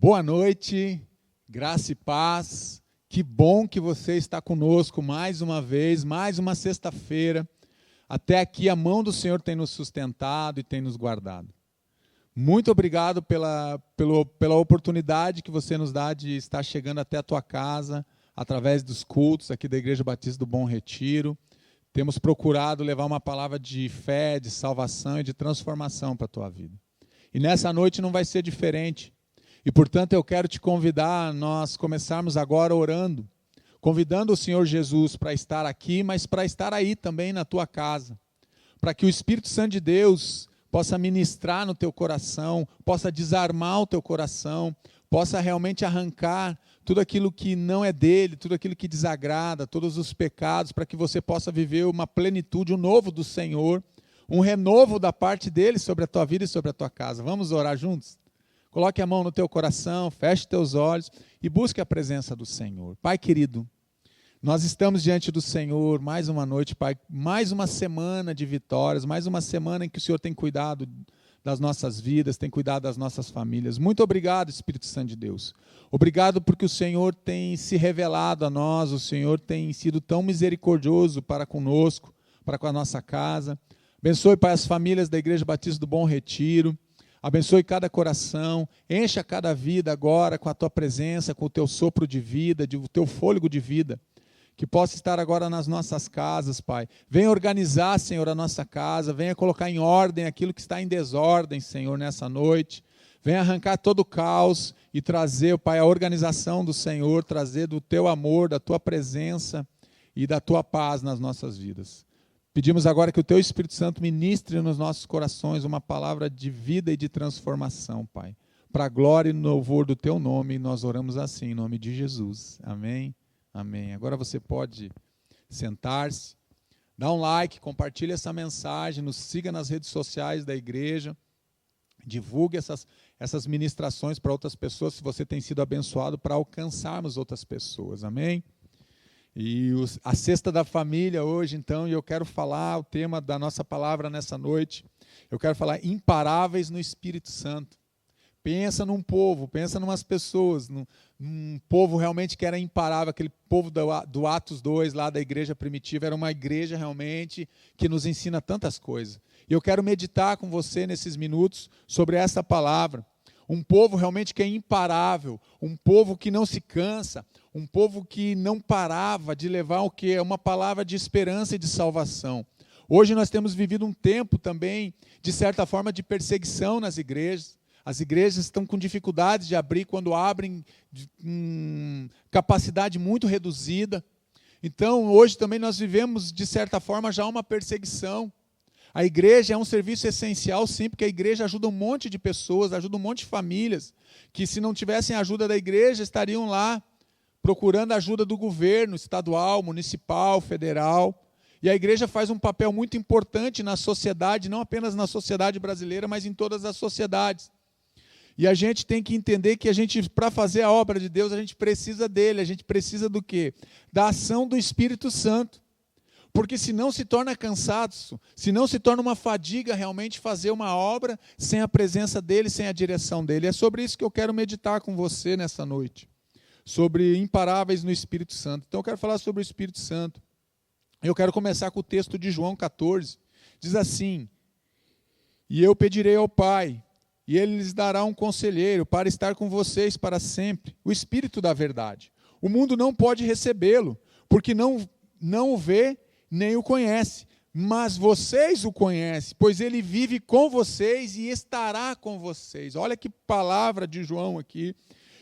Boa noite, graça e paz. Que bom que você está conosco mais uma vez, mais uma sexta-feira. Até aqui a mão do Senhor tem nos sustentado e tem nos guardado. Muito obrigado pela oportunidade que você nos dá de estar chegando até a tua casa, através dos cultos aqui da Igreja Batista do Bom Retiro. Temos procurado levar uma palavra de fé, de salvação e de transformação para a tua vida. E nessa noite não vai ser diferente. E, portanto, eu quero te convidar a nós começarmos agora orando, convidando o Senhor Jesus para estar aqui, mas para estar aí também na tua casa, para que o Espírito Santo de Deus possa ministrar no teu coração, possa desarmar o teu coração, possa realmente arrancar tudo aquilo que não é dele, tudo aquilo que desagrada, todos os pecados, para que você possa viver uma plenitude, um novo do Senhor, um renovo da parte dele sobre a tua vida e sobre a tua casa. Vamos orar juntos? Coloque a mão no teu coração, feche teus olhos e busque a presença do Senhor. Pai querido, nós estamos diante do Senhor mais uma noite, Pai, mais uma semana de vitórias, mais uma semana em que o Senhor tem cuidado das nossas vidas, tem cuidado das nossas famílias. Muito obrigado, Espírito Santo de Deus. Obrigado porque o Senhor tem se revelado a nós, o Senhor tem sido tão misericordioso para conosco, para com a nossa casa. Abençoe, Pai, as famílias da Igreja Batista do Bom Retiro. Abençoe cada coração, encha cada vida agora com a tua presença, com o teu sopro de vida, o teu fôlego de vida, que possa estar agora nas nossas casas, Pai. Venha organizar, Senhor, a nossa casa, venha colocar em ordem aquilo que está em desordem, Senhor, nessa noite. Venha arrancar todo o caos e trazer, Pai, a organização do Senhor, trazer do teu amor, da tua presença e da tua paz nas nossas vidas. Pedimos agora que o Teu Espírito Santo ministre nos nossos corações uma palavra de vida e de transformação, Pai. Para a glória e louvor do Teu nome, nós oramos assim, em nome de Jesus. Amém? Amém. Agora você pode sentar-se, dar um like, compartilhe essa mensagem, nos siga nas redes sociais da igreja, divulgue essas ministrações para outras pessoas, se você tem sido abençoado, para alcançarmos outras pessoas. Amém? E a Sexta da Família hoje, então, e eu quero falar o tema da nossa palavra nessa noite. Eu quero falar imparáveis no Espírito Santo. Pensa num povo, pensa em umas pessoas, num povo realmente que era imparável, aquele povo do Atos 2, lá da igreja primitiva, era uma igreja realmente que nos ensina tantas coisas. E eu quero meditar com você nesses minutos sobre essa palavra. Um povo realmente que é imparável, um povo que não se cansa, um povo que não parava de levar o quê? Uma palavra de esperança e de salvação. Hoje nós temos vivido um tempo também, de certa forma, de perseguição nas igrejas. As igrejas estão com dificuldade de abrir, quando abrem, capacidade muito reduzida. Então, hoje também nós vivemos, de certa forma, já uma perseguição. A igreja é um serviço essencial, sim, porque a igreja ajuda um monte de pessoas, ajuda um monte de famílias, que se não tivessem a ajuda da igreja, estariam lá procurando a ajuda do governo estadual, municipal, federal. E a igreja faz um papel muito importante na sociedade, não apenas na sociedade brasileira, mas em todas as sociedades. E a gente tem que entender que para fazer a obra de Deus, a gente precisa dele, a gente precisa do quê? Da ação do Espírito Santo. Porque senão se torna cansaço, senão se torna uma fadiga realmente fazer uma obra sem a presença dele, sem a direção dele. É sobre isso que eu quero meditar com você nessa noite, sobre imparáveis no Espírito Santo. Então eu quero falar sobre o Espírito Santo. Eu quero começar com o texto de João 14, diz assim: e eu pedirei ao Pai, e ele lhes dará um conselheiro para estar com vocês para sempre, o Espírito da verdade. O mundo não pode recebê-lo, porque não o vê, nem o conhece, mas vocês o conhecem, pois ele vive com vocês e estará com vocês. Olha que palavra de João aqui,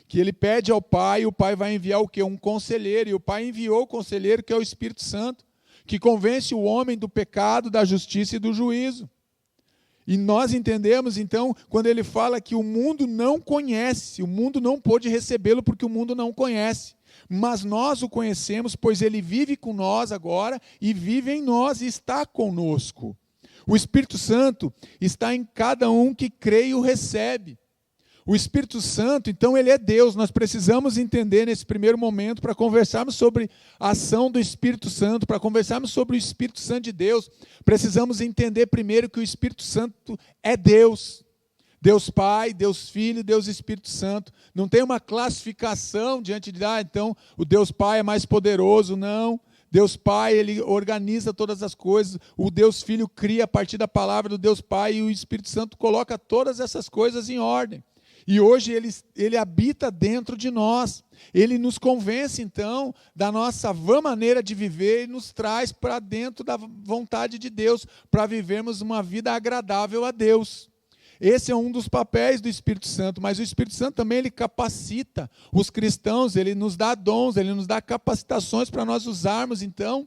que ele pede ao Pai, e o Pai vai enviar o quê? Um conselheiro, e o Pai enviou o conselheiro, que é o Espírito Santo, que convence o homem do pecado, da justiça e do juízo. E nós entendemos, então, quando ele fala que o mundo não conhece, o mundo não pôde recebê-lo porque o mundo não conhece. Mas nós o conhecemos, pois ele vive com nós agora e vive em nós e está conosco. O Espírito Santo está em cada um que crê e o recebe. O Espírito Santo, então, ele é Deus. Nós precisamos entender nesse primeiro momento, para conversarmos sobre a ação do Espírito Santo, para conversarmos sobre o Espírito Santo de Deus, precisamos entender primeiro que o Espírito Santo é Deus. Deus Pai, Deus Filho, Deus Espírito Santo. Não tem uma classificação diante de, então o Deus Pai é mais poderoso, não. Deus Pai, Ele organiza todas as coisas. O Deus Filho cria a partir da palavra do Deus Pai e o Espírito Santo coloca todas essas coisas em ordem. E hoje ele habita dentro de nós. Ele nos convence, então, da nossa vã maneira de viver e nos traz para dentro da vontade de Deus, para vivermos uma vida agradável a Deus. Esse é um dos papéis do Espírito Santo, mas o Espírito Santo também ele capacita os cristãos, ele nos dá dons, ele nos dá capacitações para nós usarmos, então,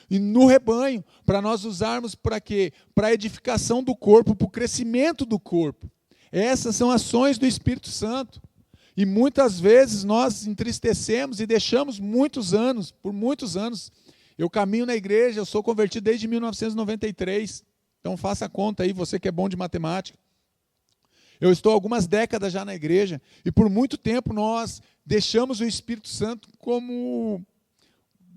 no rebanho, para nós usarmos para quê? Para a edificação do corpo, para o crescimento do corpo. Essas são ações do Espírito Santo. E muitas vezes nós entristecemos e deixamos por muitos anos. Eu caminho na igreja, eu sou convertido desde 1993. Então faça a conta aí, você que é bom de matemática. Eu estou algumas décadas já na igreja e por muito tempo nós deixamos o Espírito Santo como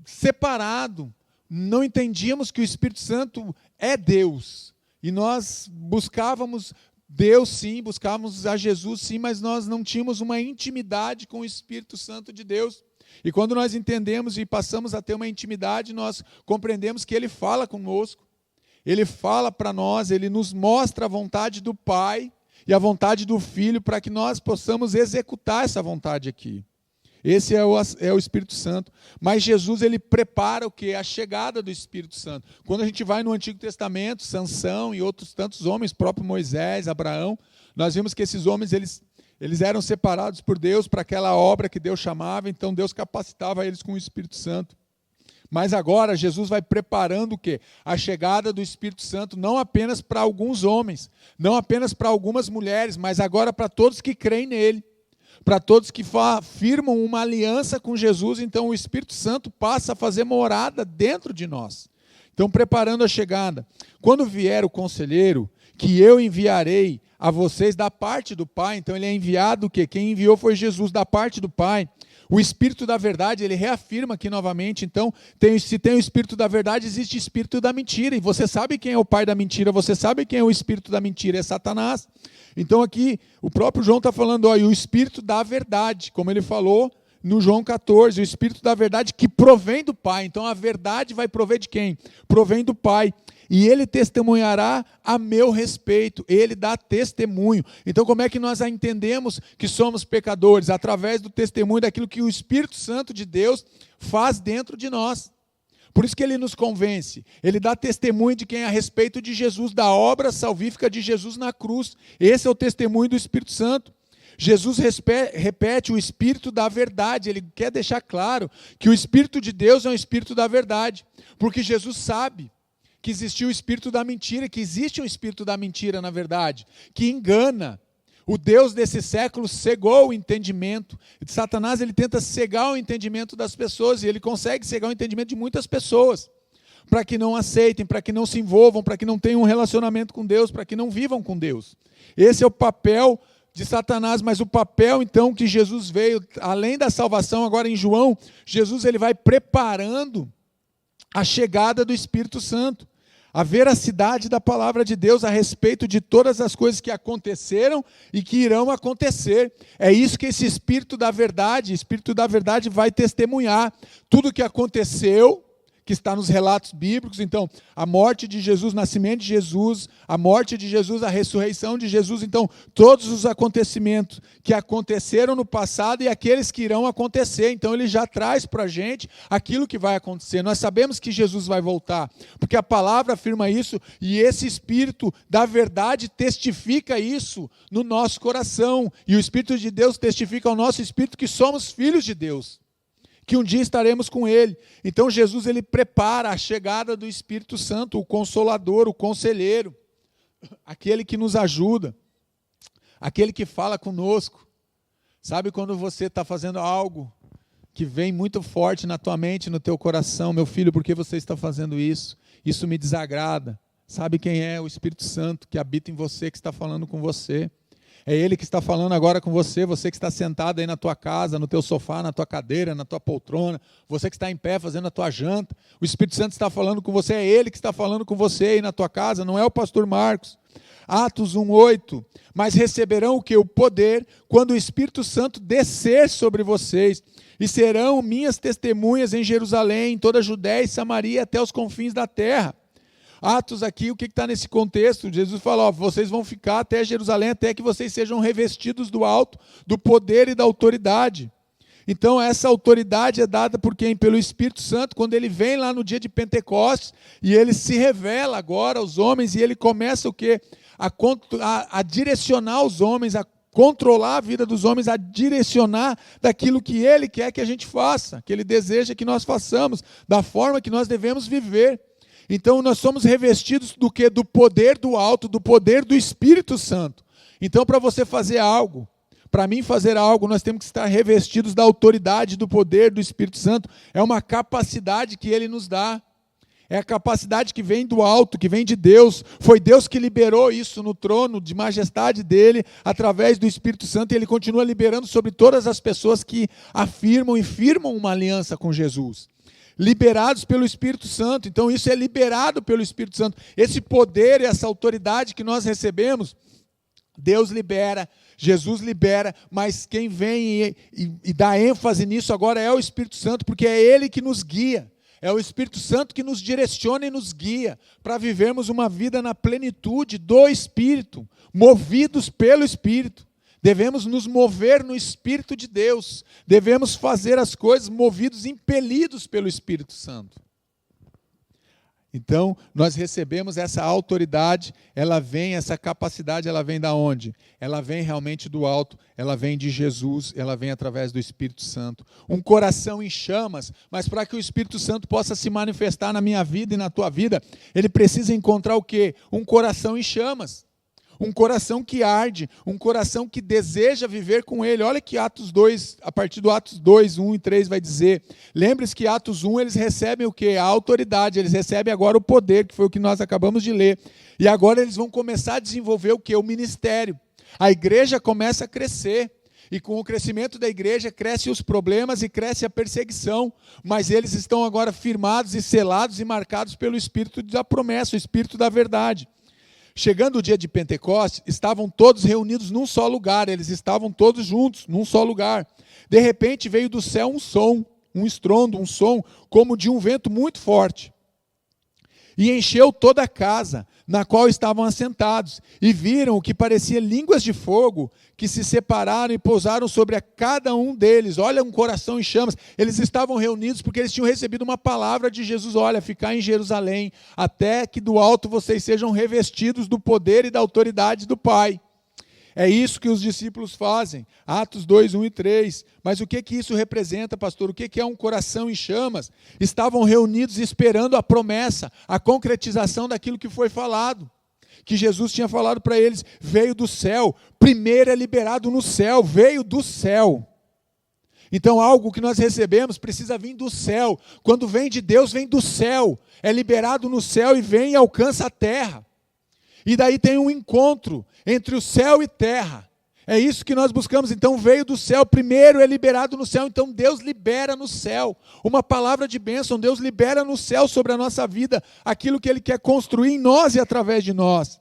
separado. Não entendíamos que o Espírito Santo é Deus. E nós buscávamos Deus sim, buscávamos a Jesus sim, mas nós não tínhamos uma intimidade com o Espírito Santo de Deus. E quando nós entendemos e passamos a ter uma intimidade, nós compreendemos que Ele fala conosco, Ele fala para nós, Ele nos mostra a vontade do Pai e a vontade do Filho para que nós possamos executar essa vontade aqui. Esse é o Espírito Santo. Mas Jesus, ele prepara o quê? A chegada do Espírito Santo. Quando a gente vai no Antigo Testamento, Sansão e outros tantos homens, próprio Moisés, Abraão, nós vimos que esses homens, eles eram separados por Deus para aquela obra que Deus chamava, então Deus capacitava eles com o Espírito Santo. Mas agora Jesus vai preparando o quê? A chegada do Espírito Santo, não apenas para alguns homens, não apenas para algumas mulheres, mas agora para todos que creem nele. Para todos que firmam uma aliança com Jesus, então o Espírito Santo passa a fazer morada dentro de nós. Então, preparando a chegada. Quando vier o conselheiro, que eu enviarei a vocês da parte do Pai, então ele é enviado o quê? Quem enviou foi Jesus da parte do Pai. O Espírito da verdade, ele reafirma aqui novamente, então, se tem o Espírito da verdade, existe o Espírito da mentira, e você sabe quem é o pai da mentira, você sabe quem é o Espírito da mentira, é Satanás. Então aqui, o próprio João está falando, o Espírito da verdade, como ele falou no João 14, o Espírito da verdade que provém do Pai. Então a verdade vai prover de quem? Provém do Pai. E ele testemunhará a meu respeito, ele dá testemunho. Então como é que nós entendemos que somos pecadores? Através do testemunho daquilo que o Espírito Santo de Deus faz dentro de nós. Por isso que ele nos convence, ele dá testemunho de quem a respeito de Jesus, da obra salvífica de Jesus na cruz. Esse é o testemunho do Espírito Santo. Jesus repete o Espírito da verdade, ele quer deixar claro que o Espírito de Deus é um Espírito da verdade, porque Jesus sabe que existiu o Espírito da mentira, que existe um Espírito da mentira, na verdade, que engana. O Deus desse século cegou o entendimento. Satanás ele tenta cegar o entendimento das pessoas, e ele consegue cegar o entendimento de muitas pessoas, para que não aceitem, para que não se envolvam, para que não tenham um relacionamento com Deus, para que não vivam com Deus. Esse é o papel de Satanás, mas o papel então que Jesus veio, além da salvação, agora em João, Jesus ele vai preparando a chegada do Espírito Santo, a veracidade da palavra de Deus a respeito de todas as coisas que aconteceram e que irão acontecer. É isso que esse Espírito da verdade vai testemunhar. Tudo o que aconteceu, que está nos relatos bíblicos, então, a morte de Jesus, o nascimento de Jesus, a morte de Jesus, a ressurreição de Jesus, então, todos os acontecimentos que aconteceram no passado e aqueles que irão acontecer, então ele já traz para a gente aquilo que vai acontecer. Nós sabemos que Jesus vai voltar, porque a palavra afirma isso, e esse Espírito da verdade testifica isso no nosso coração, e o Espírito de Deus testifica ao nosso Espírito que somos filhos de Deus, que um dia estaremos com Ele. Então Jesus ele prepara a chegada do Espírito Santo, o Consolador, o Conselheiro, aquele que nos ajuda, aquele que fala conosco. Sabe quando você está fazendo algo que vem muito forte na tua mente, no teu coração, meu filho, por que você está fazendo isso? Isso me desagrada. Sabe quem é? O Espírito Santo que habita em você, que está falando com você. É Ele que está falando agora com você, você que está sentado aí na tua casa, no teu sofá, na tua cadeira, na tua poltrona, você que está em pé fazendo a tua janta. O Espírito Santo está falando com você, é Ele que está falando com você aí na tua casa, não é o pastor Marcos. Atos 1:8, mas receberão o que? O poder, quando o Espírito Santo descer sobre vocês, e serão minhas testemunhas em Jerusalém, em toda a Judéia e Samaria, até os confins da terra. Atos aqui, o que está nesse contexto? Jesus falou, vocês vão ficar até Jerusalém, até que vocês sejam revestidos do alto, do poder e da autoridade. Então essa autoridade é dada por quem? Pelo Espírito Santo, quando ele vem lá no dia de Pentecostes, e ele se revela agora aos homens, e ele começa o quê? A direcionar os homens, a controlar a vida dos homens, a direcionar daquilo que ele quer que a gente faça, que ele deseja que nós façamos, da forma que nós devemos viver. Então nós somos revestidos do quê? Do poder do alto, do poder do Espírito Santo. Então para você fazer algo, para mim fazer algo, nós temos que estar revestidos da autoridade, do poder do Espírito Santo. É uma capacidade que ele nos dá. É a capacidade que vem do alto, que vem de Deus. Foi Deus que liberou isso no trono de majestade dele, através do Espírito Santo, e ele continua liberando sobre todas as pessoas que afirmam e firmam uma aliança com Jesus. Liberados pelo Espírito Santo. Então isso é liberado pelo Espírito Santo. Esse poder e essa autoridade que nós recebemos, Deus libera, Jesus libera, mas quem vem e dá ênfase nisso agora é o Espírito Santo, porque é Ele que nos guia. É o Espírito Santo que nos direciona e nos guia para vivermos uma vida na plenitude do Espírito, movidos pelo Espírito. Devemos nos mover no Espírito de Deus. Devemos fazer as coisas movidos, impelidos pelo Espírito Santo. Então, nós recebemos essa autoridade, ela vem, essa capacidade, ela vem da onde? Ela vem realmente do alto, ela vem de Jesus, ela vem através do Espírito Santo. Um coração em chamas, mas para que o Espírito Santo possa se manifestar na minha vida e na tua vida, ele precisa encontrar o quê? Um coração em chamas. Um coração que arde, um coração que deseja viver com Ele. Olha que Atos 2, a partir do Atos 2, 1 e 3 vai dizer. Lembre-se que Atos 1 eles recebem o quê? A autoridade, eles recebem agora o poder, que foi o que nós acabamos de ler. E agora eles vão começar a desenvolver o quê? O ministério. A igreja começa a crescer. E com o crescimento da igreja, crescem os problemas e cresce a perseguição. Mas eles estão agora firmados e selados e marcados pelo Espírito da promessa, o Espírito da verdade. Chegando o dia de Pentecostes, estavam todos reunidos num só lugar, eles estavam todos juntos, num só lugar. De repente veio do céu um som, um estrondo, um som, como de um vento muito forte. E encheu toda a casa, na qual estavam assentados, e viram o que parecia línguas de fogo, que se separaram e pousaram sobre a cada um deles. Olha, um coração em chamas. Eles estavam reunidos porque eles tinham recebido uma palavra de Jesus. Olha, ficar em Jerusalém, até que do alto vocês sejam revestidos do poder e da autoridade do Pai. É isso que os discípulos fazem. Atos 2, 1 e 3. Mas o que isso representa, pastor? O que é um coração em chamas? Estavam reunidos esperando a promessa, a concretização daquilo que foi falado. Que Jesus tinha falado para eles, veio do céu. Primeiro é liberado no céu, veio do céu. Então algo que nós recebemos precisa vir do céu. Quando vem de Deus, vem do céu. É liberado no céu e vem e alcança a terra. E daí tem um encontro entre o céu e terra. É isso que nós buscamos. Então veio do céu, primeiro é liberado no céu. Então Deus libera no céu uma palavra de bênção. Deus libera no céu sobre a nossa vida aquilo que Ele quer construir em nós e através de nós.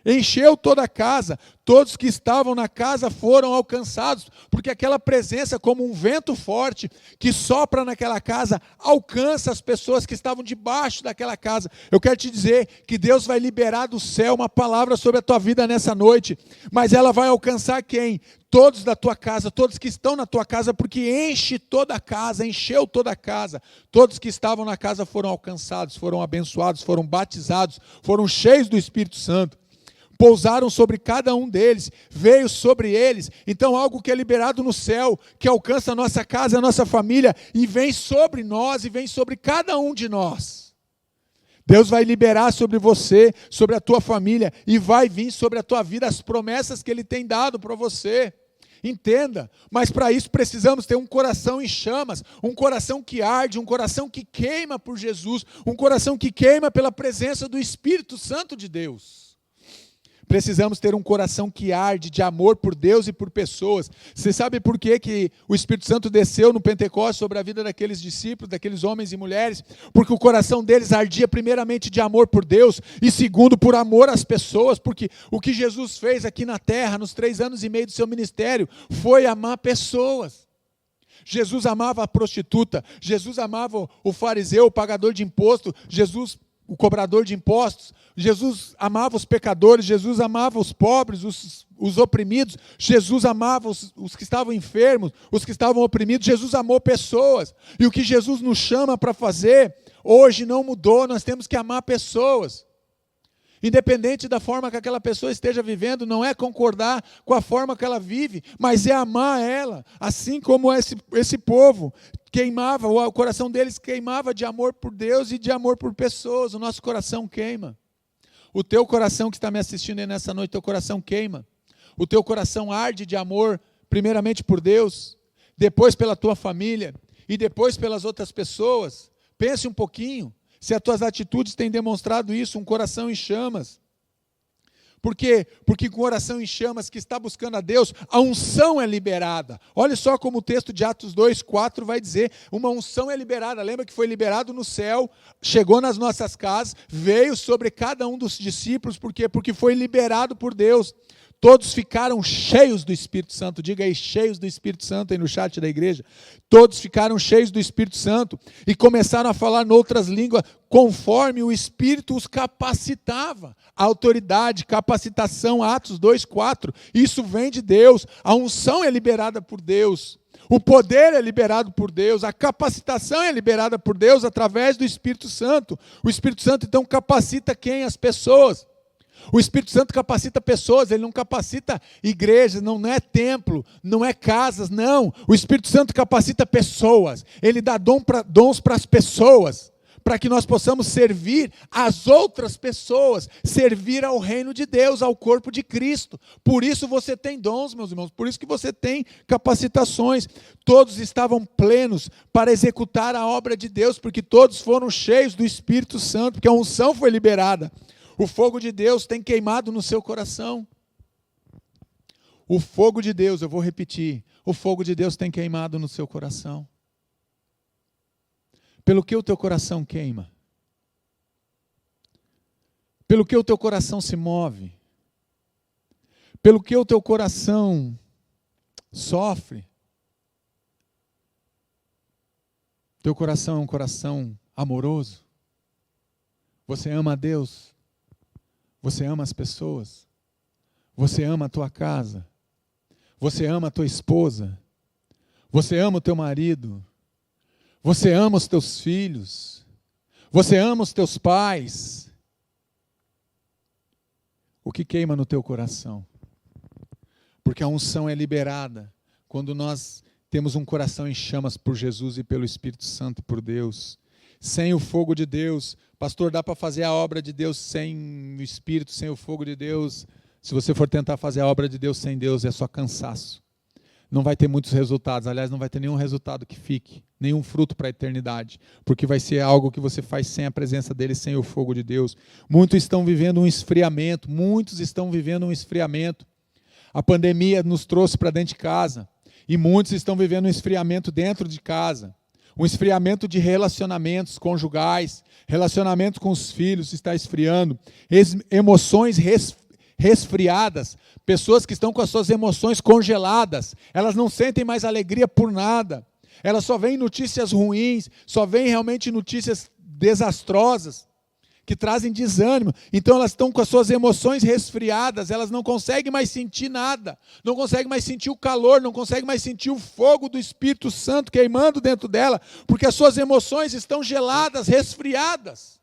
Encheu toda a casa, todos que estavam na casa foram alcançados, porque aquela presença como um vento forte que sopra naquela casa, alcança as pessoas que estavam debaixo daquela casa. Eu quero te dizer que Deus vai liberar do céu uma palavra sobre a tua vida nessa noite, mas ela vai alcançar quem? Todos da tua casa, todos que estão na tua casa, porque enche toda a casa, encheu toda a casa. Todos que estavam na casa foram alcançados, foram abençoados, foram batizados, foram cheios do Espírito Santo. Pousaram sobre cada um deles, veio sobre eles. Então algo que é liberado no céu, que alcança a nossa casa, a nossa família, e vem sobre nós, e vem sobre cada um de nós. Deus vai liberar sobre você, sobre a tua família, e vai vir sobre a tua vida as promessas que Ele tem dado para você. Entenda, mas para isso precisamos ter um coração em chamas, um coração que arde, um coração que queima por Jesus, um coração que queima pela presença do Espírito Santo de Deus. Precisamos ter um coração que arde de amor por Deus e por pessoas. Você sabe por que o Espírito Santo desceu no Pentecostes sobre a vida daqueles discípulos, daqueles homens e mulheres? Porque o coração deles ardia primeiramente de amor por Deus e segundo por amor às pessoas, porque o que Jesus fez aqui na terra, nos 3 anos e meio do seu ministério, foi amar pessoas. Jesus amava a prostituta, Jesus amava o fariseu, o pagador de imposto, o cobrador de impostos, Jesus amava os pecadores, Jesus amava os pobres, os oprimidos, Jesus amava os que estavam enfermos, os que estavam oprimidos, Jesus amou pessoas, e o que Jesus nos chama para fazer, hoje não mudou, nós temos que amar pessoas, independente da forma que aquela pessoa esteja vivendo, não é concordar com a forma que ela vive, mas é amar ela, assim como esse povo queimava, o coração deles queimava de amor por Deus e de amor por pessoas, o nosso coração queima. O teu coração que está me assistindo aí nessa noite, teu coração queima. O teu coração arde de amor, primeiramente por Deus, depois pela tua família e depois pelas outras pessoas. Pense um pouquinho, se as tuas atitudes têm demonstrado isso, um coração em chamas. Por quê? Porque com o coração em chamas que está buscando a Deus, a unção é liberada. Olha só como o texto de Atos 2:4 vai dizer, uma unção é liberada. Lembra que foi liberado no céu, chegou nas nossas casas, veio sobre cada um dos discípulos, por quê? Porque foi liberado por Deus. Todos ficaram cheios do Espírito Santo. Diga aí, cheios do Espírito Santo aí no chat da igreja. Todos ficaram cheios do Espírito Santo e começaram a falar noutras línguas, conforme o Espírito os capacitava. A autoridade, capacitação, Atos 2:4. Isso vem de Deus. A unção é liberada por Deus. O poder é liberado por Deus. A capacitação é liberada por Deus através do Espírito Santo. O Espírito Santo, então, capacita quem? As pessoas. O Espírito Santo capacita pessoas, ele não capacita igrejas, não é templo, não é casas, não. O Espírito Santo capacita pessoas, ele dá dons para as pessoas, para que nós possamos servir as outras pessoas, servir ao reino de Deus, ao corpo de Cristo. Por isso você tem dons, meus irmãos, por isso que você tem capacitações. Todos estavam plenos para executar a obra de Deus, porque todos foram cheios do Espírito Santo, porque a unção foi liberada. O fogo de Deus tem queimado no seu coração. O fogo de Deus, eu vou repetir, o fogo de Deus tem queimado no seu coração. Pelo que o teu coração queima? Pelo que o teu coração se move? Pelo que o teu coração sofre? Teu coração é um coração amoroso? Você ama a Deus? Você ama as pessoas? Você ama a tua casa? Você ama a tua esposa? Você ama o teu marido? Você ama os teus filhos? Você ama os teus pais? O que queima no teu coração? Porque a unção é liberada quando nós temos um coração em chamas por Jesus e pelo Espírito Santo e por Deus. Sem o fogo de Deus, pastor, dá para fazer a obra de Deus sem o Espírito, sem o fogo de Deus? Se você for tentar fazer a obra de Deus sem Deus, é só cansaço. Não vai ter muitos resultados, aliás, não vai ter nenhum resultado que fique, nenhum fruto para a eternidade, porque vai ser algo que você faz sem a presença dele, sem o fogo de Deus. Muitos estão vivendo um esfriamento, A pandemia nos trouxe para dentro de casa, e muitos estão vivendo um esfriamento dentro de casa. Um esfriamento de relacionamentos conjugais, relacionamento com os filhos está esfriando, emoções resfriadas, pessoas que estão com as suas emoções congeladas, elas não sentem mais alegria por nada, elas só veem notícias ruins, só veem realmente notícias desastrosas, que trazem desânimo, então elas estão com as suas emoções resfriadas, elas não conseguem mais sentir nada, não conseguem mais sentir o calor, não conseguem mais sentir o fogo do Espírito Santo queimando dentro dela, porque as suas emoções estão geladas, resfriadas.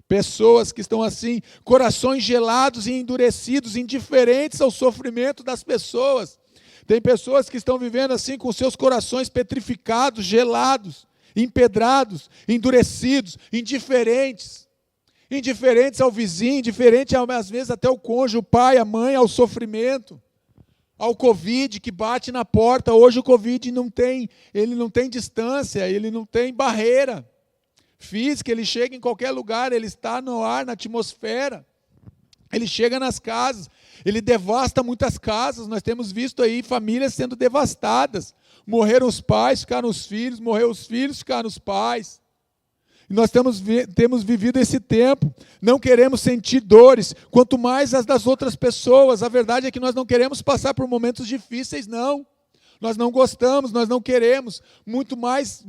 Pessoas que estão assim, corações gelados e endurecidos, indiferentes ao sofrimento das pessoas. Tem pessoas que estão vivendo assim com seus corações petrificados, gelados, empedrados, endurecidos, indiferentes ao vizinho, indiferente às vezes até ao cônjuge, o pai, a mãe, ao sofrimento, ao Covid que bate na porta. Hoje o Covid não tem distância, ele não tem barreira física, ele chega em qualquer lugar, ele está no ar, na atmosfera. Ele chega nas casas, ele devasta muitas casas. Nós temos visto aí famílias sendo devastadas. Morreram os pais, ficaram os filhos, morreram os filhos, ficaram os pais. E nós temos vivido esse tempo. Não queremos sentir dores, quanto mais as das outras pessoas. A verdade é que nós não queremos passar por momentos difíceis, não. Nós não gostamos, nós não queremos. Muito mais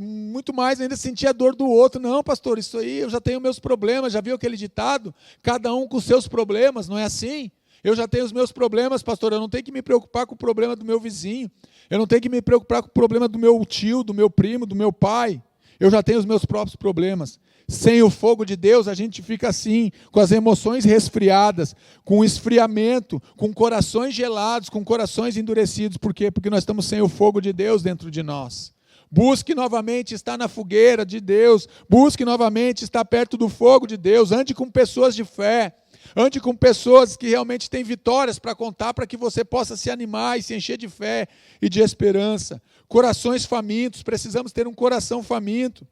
ainda sentir a dor do outro. Não, pastor, isso aí, eu já tenho meus problemas. Já viu aquele ditado? Cada um com seus problemas, não é assim? Eu já tenho os meus problemas, pastor, eu não tenho que me preocupar com o problema do meu vizinho. Eu não tenho que me preocupar com o problema do meu tio, do meu primo, do meu pai. Eu já tenho os meus próprios problemas. Sem o fogo de Deus, a gente fica assim, com as emoções resfriadas, com esfriamento, com corações gelados, com corações endurecidos. Por quê? Porque nós estamos sem o fogo de Deus dentro de nós. Busque novamente estar na fogueira de Deus. Busque novamente estar perto do fogo de Deus. Ande com pessoas de fé. Ande com pessoas que realmente têm vitórias para contar, para que você possa se animar e se encher de fé e de esperança. Corações famintos, precisamos ter um coração faminto.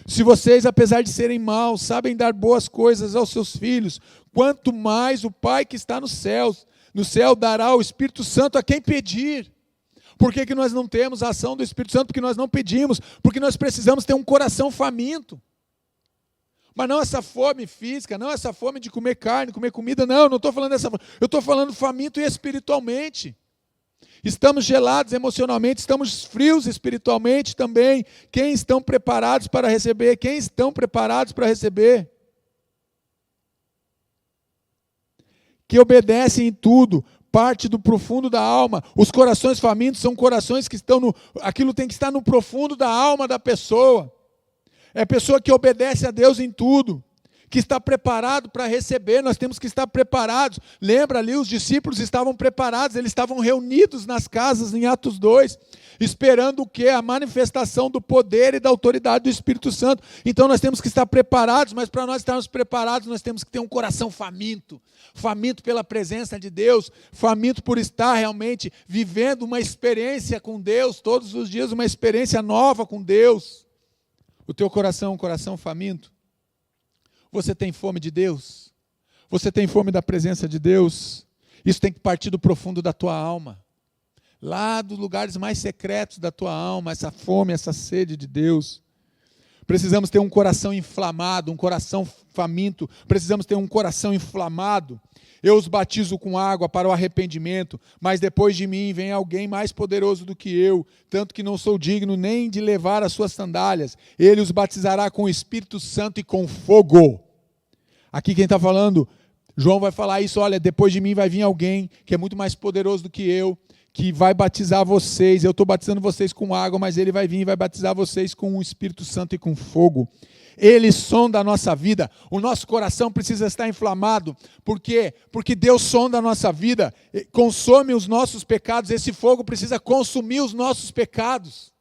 Se vocês, apesar de serem maus, sabem dar boas coisas aos seus filhos, quanto mais o Pai que está no céu dará o Espírito Santo a quem pedir. Por que nós não temos a ação do Espírito Santo? Porque nós não pedimos, porque nós precisamos ter um coração faminto. Mas não essa fome física, não essa fome de comer carne, comer comida, não estou falando dessa fome. Eu estou falando faminto espiritualmente. Estamos gelados emocionalmente, estamos frios espiritualmente também. Quem estão preparados para receber? Quem estão preparados para receber? Que obedecem em tudo, parte do profundo da alma. Os corações famintos são corações que estão aquilo tem que estar no profundo da alma da pessoa. É a pessoa que obedece a Deus em tudo, que está preparado para receber. Nós temos que estar preparados. Lembra ali, os discípulos estavam preparados, eles estavam reunidos nas casas em Atos 2, esperando o quê? A manifestação do poder e da autoridade do Espírito Santo. Então nós temos que estar preparados, mas para nós estarmos preparados, nós temos que ter um coração faminto, faminto pela presença de Deus, faminto por estar realmente vivendo uma experiência com Deus, todos os dias uma experiência nova com Deus. O teu coração é um coração faminto? Você tem fome de Deus? Você tem fome da presença de Deus? Isso tem que partir do profundo da tua alma. Lá dos lugares mais secretos da tua alma, essa fome, essa sede de Deus. Precisamos ter um coração inflamado, um coração faminto. Precisamos ter um coração inflamado. Eu os batizo com água para o arrependimento, mas depois de mim vem alguém mais poderoso do que eu, tanto que não sou digno nem de levar as suas sandálias. Ele os batizará com o Espírito Santo e com fogo. Aqui quem está falando, João vai falar isso, olha, depois de mim vai vir alguém que é muito mais poderoso do que eu, que vai batizar vocês. Eu estou batizando vocês com água, mas ele vai vir e vai batizar vocês com o Espírito Santo e com fogo. Ele sonda a nossa vida, o nosso coração precisa estar inflamado. Por quê? Porque Deus sonda a nossa vida, consome os nossos pecados. Esse fogo precisa consumir os nossos pecados.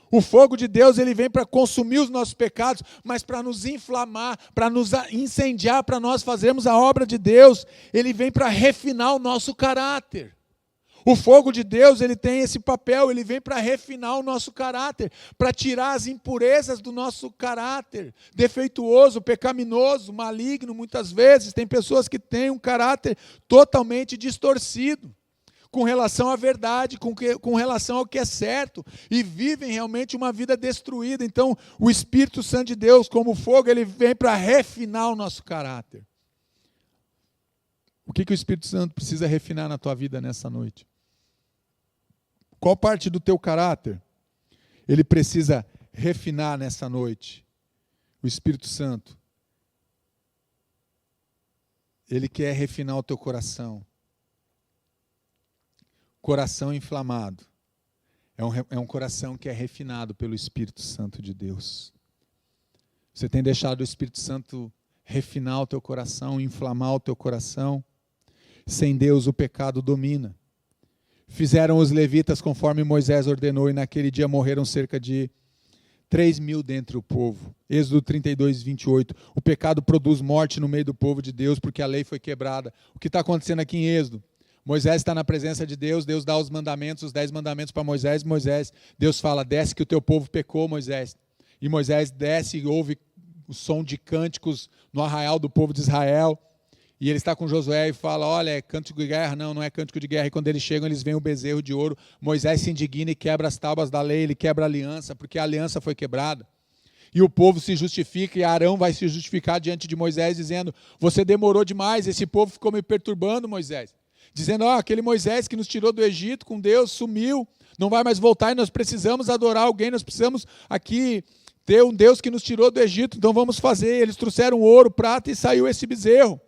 O fogo de Deus, ele vem para consumir os nossos pecados, mas para nos inflamar, para nos incendiar, para nós fazermos a obra de Deus. Ele vem para refinar o nosso caráter. O fogo de Deus, ele tem esse papel, ele vem para refinar o nosso caráter, para tirar as impurezas do nosso caráter, defeituoso, pecaminoso, maligno, muitas vezes. Tem pessoas que têm um caráter totalmente distorcido, com relação à verdade, com relação ao que é certo, e vivem realmente uma vida destruída. Então, o Espírito Santo de Deus, como fogo, ele vem para refinar o nosso caráter. O que o Espírito Santo precisa refinar na tua vida nessa noite? Qual parte do teu caráter ele precisa refinar nessa noite? O Espírito Santo, ele quer refinar o teu coração. Coração inflamado é um coração que é refinado pelo Espírito Santo de Deus. Você tem deixado o Espírito Santo refinar o teu coração, inflamar o teu coração? Sem Deus o pecado domina. Fizeram os levitas conforme Moisés ordenou, e naquele dia morreram cerca de 3.000 dentre o povo. Êxodo 32, 28. O pecado produz morte no meio do povo de Deus, porque a lei foi quebrada. O que está acontecendo aqui em Êxodo? Moisés está na presença de Deus, Deus dá os mandamentos, os 10 mandamentos para Moisés. Deus fala, desce que o teu povo pecou, Moisés. E Moisés desce e ouve o som de cânticos no arraial do povo de Israel. E ele está com Josué e fala, olha, é cântico de guerra? Não, não é cântico de guerra. E quando eles chegam, eles veem o bezerro de ouro. Moisés se indigna e quebra as tábuas da lei, ele quebra a aliança, porque a aliança foi quebrada. E o povo se justifica, e Arão vai se justificar diante de Moisés, dizendo, você demorou demais, esse povo ficou me perturbando, Moisés. Dizendo, aquele Moisés que nos tirou do Egito com Deus, sumiu, não vai mais voltar, e nós precisamos adorar alguém, nós precisamos aqui ter um Deus que nos tirou do Egito, então vamos fazer. Eles trouxeram ouro, prata, e saiu esse bezerro.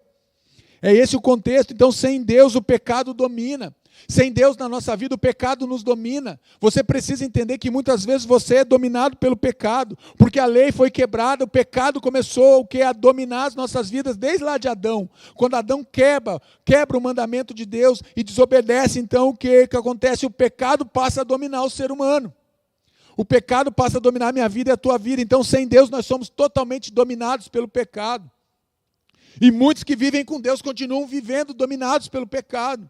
É esse o contexto. Então, sem Deus, o pecado domina. Sem Deus na nossa vida, o pecado nos domina. Você precisa entender que muitas vezes você é dominado pelo pecado, porque a lei foi quebrada, o pecado começou a dominar as nossas vidas desde lá de Adão. Quando Adão quebra o mandamento de Deus e desobedece, então o que acontece? O pecado passa a dominar o ser humano. O pecado passa a dominar a minha vida e a tua vida. Então, sem Deus, nós somos totalmente dominados pelo pecado. E muitos que vivem com Deus continuam vivendo dominados pelo pecado,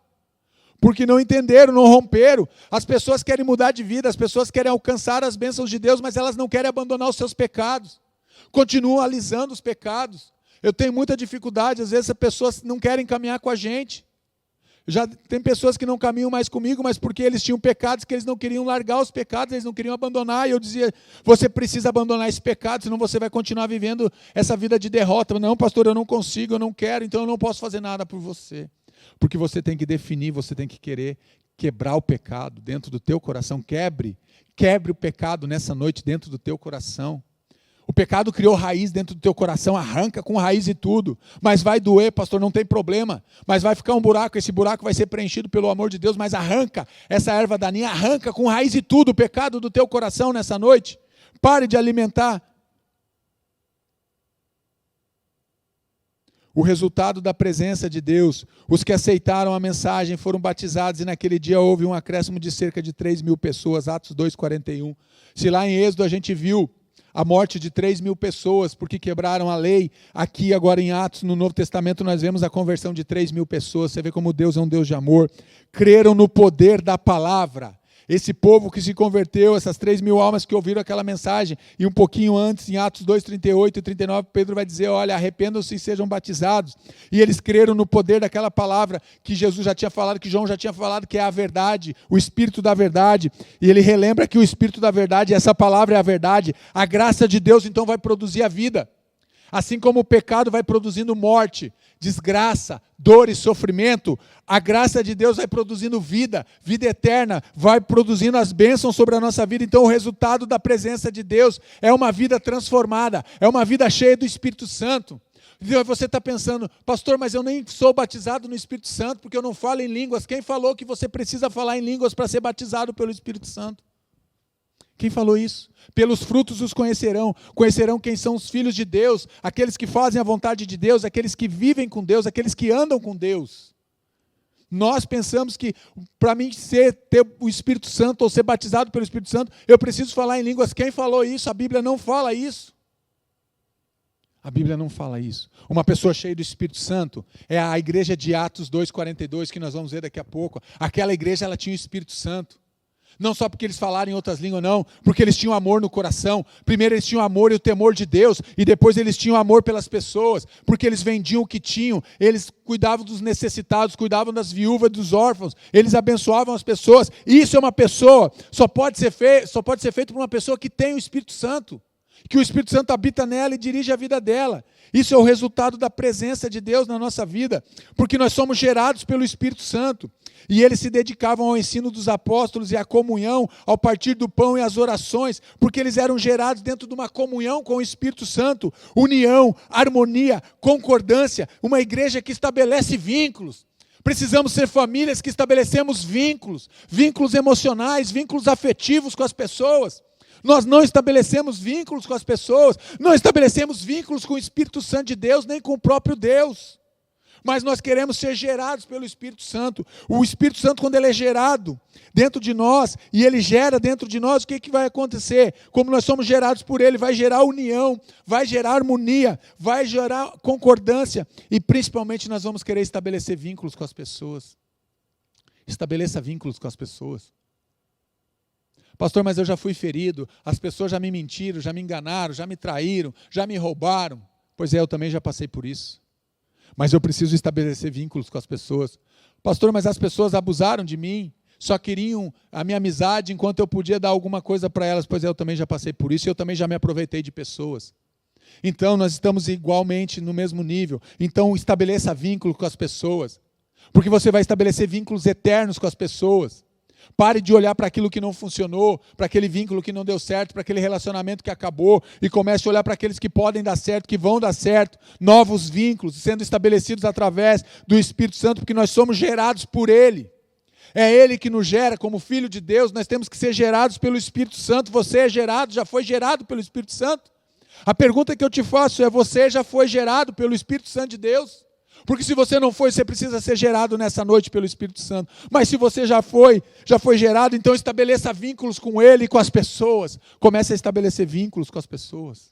porque não entenderam, não romperam. As pessoas querem mudar de vida, as pessoas querem alcançar as bênçãos de Deus, mas elas não querem abandonar os seus pecados, continuam alisando os pecados. Eu tenho muita dificuldade, às vezes as pessoas não querem caminhar com a gente. Já tem pessoas que não caminham mais comigo, mas porque eles tinham pecados que eles não queriam largar os pecados, eles não queriam abandonar, e eu dizia, você precisa abandonar esse pecado, senão você vai continuar vivendo essa vida de derrota. Não, pastor, eu não consigo, eu não quero, então eu não posso fazer nada por você. Porque você tem que definir, você tem que querer quebrar o pecado dentro do teu coração. Quebre o pecado nessa noite dentro do teu coração. O pecado criou raiz dentro do teu coração, arranca com raiz e tudo. Mas vai doer, pastor, não tem problema. Mas vai ficar um buraco, esse buraco vai ser preenchido pelo amor de Deus, mas arranca essa erva daninha, arranca com raiz e tudo o pecado do teu coração nessa noite. Pare de alimentar. O resultado da presença de Deus, os que aceitaram a mensagem foram batizados, e naquele dia houve um acréscimo de cerca de 3.000 pessoas, Atos 2,41. Se lá em Êxodo a gente viu a morte de 3.000 pessoas porque quebraram a lei, aqui agora em Atos, no Novo Testamento, nós vemos a conversão de 3.000 pessoas. Você vê como Deus é um Deus de amor. Creram no poder da palavra. Esse povo que se converteu, essas 3.000 almas que ouviram aquela mensagem, e um pouquinho antes, em Atos 2, 38 e 39, Pedro vai dizer, olha, arrependam-se e sejam batizados. E eles creram no poder daquela palavra que Jesus já tinha falado, que João já tinha falado, que é a verdade, o Espírito da verdade. E ele relembra que o Espírito da verdade, essa palavra é a verdade. A graça de Deus, então, vai produzir a vida. Assim como o pecado vai produzindo morte, desgraça, dor e sofrimento, a graça de Deus vai produzindo vida, vida eterna, vai produzindo as bênçãos sobre a nossa vida. Então o resultado da presença de Deus é uma vida transformada, é uma vida cheia do Espírito Santo. E você está pensando, pastor, mas eu nem sou batizado no Espírito Santo, porque eu não falo em línguas. Quem falou que você precisa falar em línguas para ser batizado pelo Espírito Santo? Quem falou isso? Pelos frutos os conhecerão. Conhecerão quem são os filhos de Deus, aqueles que fazem a vontade de Deus, aqueles que vivem com Deus, aqueles que andam com Deus. Nós pensamos que para mim ter o Espírito Santo ou ser batizado pelo Espírito Santo, eu preciso falar em línguas. Quem falou isso? A Bíblia não fala isso. A Bíblia não fala isso. Uma pessoa cheia do Espírito Santo é a igreja de Atos 2,42, que nós vamos ver daqui a pouco. Aquela igreja, ela tinha o Espírito Santo. Não só porque eles falaram em outras línguas, não, porque eles tinham amor no coração. Primeiro eles tinham amor e o temor de Deus, e depois eles tinham amor pelas pessoas, porque eles vendiam o que tinham, eles cuidavam dos necessitados, cuidavam das viúvas, dos órfãos, eles abençoavam as pessoas. Isso é uma pessoa, só pode ser feito por uma pessoa que tem o Espírito Santo, que o Espírito Santo habita nela e dirige a vida dela. Isso é o resultado da presença de Deus na nossa vida, porque nós somos gerados pelo Espírito Santo. E eles se dedicavam ao ensino dos apóstolos e à comunhão, ao partir do pão e às orações, porque eles eram gerados dentro de uma comunhão com o Espírito Santo, união, harmonia, concordância, uma igreja que estabelece vínculos. Precisamos ser famílias que estabelecemos vínculos, vínculos emocionais, vínculos afetivos com as pessoas. Nós não estabelecemos vínculos com as pessoas, não estabelecemos vínculos com o Espírito Santo de Deus, nem com o próprio Deus. Mas nós queremos ser gerados pelo Espírito Santo. O Espírito Santo, quando ele é gerado dentro de nós, e ele gera dentro de nós, o que vai acontecer? Como nós somos gerados por ele, vai gerar união, vai gerar harmonia, vai gerar concordância, e principalmente nós vamos querer estabelecer vínculos com as pessoas. Estabeleça vínculos com as pessoas. Pastor, mas eu já fui ferido, as pessoas já me mentiram, já me enganaram, já me traíram, já me roubaram. Pois é, eu também já passei por isso. Mas eu preciso estabelecer vínculos com as pessoas. Pastor, mas as pessoas abusaram de mim, só queriam a minha amizade enquanto eu podia dar alguma coisa para elas. Pois é, eu também já passei por isso e eu também já me aproveitei de pessoas. Então nós estamos igualmente no mesmo nível. Então estabeleça vínculo com as pessoas, porque você vai estabelecer vínculos eternos com as pessoas. Pare de olhar para aquilo que não funcionou, para aquele vínculo que não deu certo, para aquele relacionamento que acabou, e comece a olhar para aqueles que podem dar certo, que vão dar certo, novos vínculos sendo estabelecidos através do Espírito Santo, porque nós somos gerados por Ele. É Ele que nos gera, como filho de Deus, nós temos que ser gerados pelo Espírito Santo. Você é gerado, já foi gerado pelo Espírito Santo? A pergunta que eu te faço é: você já foi gerado pelo Espírito Santo de Deus? Porque se você não foi, você precisa ser gerado nessa noite pelo Espírito Santo. Mas se você já foi gerado, então estabeleça vínculos com Ele e com as pessoas. Comece a estabelecer vínculos com as pessoas.